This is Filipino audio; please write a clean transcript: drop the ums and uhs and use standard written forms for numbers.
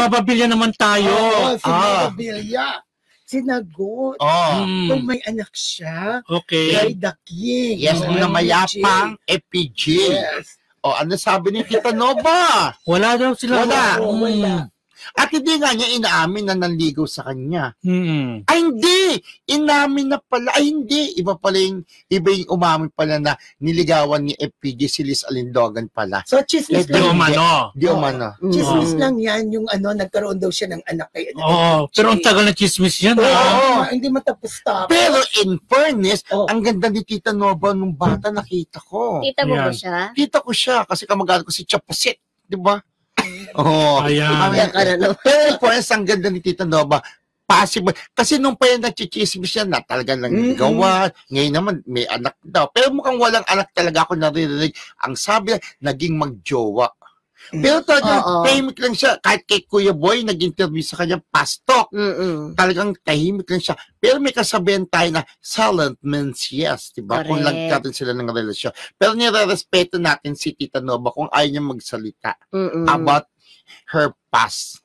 Magbababilya naman tayo. Si Memorabilia. Sinagot. Kung may anak siya, kay The King. Yes, na mayapang FPG. Yes. Ano sabi ni Tita Nova? Wala daw sila. Wala. At hindi nga niya inaamin na nanligaw sa kanya. Ay, hindi! Inamin na pala. Ay, hindi. Iba yung umamin pala na niligawan ni FPG si Liz Alindogan pala. So, chismis Di lang. umano. Chismis lang yan, yung nagkaroon daw siya ng anak kay pero ang tagal na chismis yan. Hindi matapos-tapos. Pero in fairness, ang ganda ni Tita Nova nung bata nakita ko. Kita mo ba siya? Kita ko siya kasi kamag-anak ko si Chapusit. Di ba? Ayan. Pero in fairness, ang ganda ni Tita Nova. Possible. Kasi nung pa yan nagchichismis siya na talagang gawa. Ngayon naman, may anak daw. Pero mukhang walang anak talaga ako naririnig. Ang sabi, naging magjowa. Pero talagang tahimik lang siya. Kahit kay Kuya Boy, nag-interview sa kanya, pastok. Talagang tahimik lang siya. Pero may kasabihan tayo na silent means yes. Diba? Kung lagkatin sila ng relasyon. Pero nire-respeto natin si Tita Nova kung ayaw niya magsalita about her past.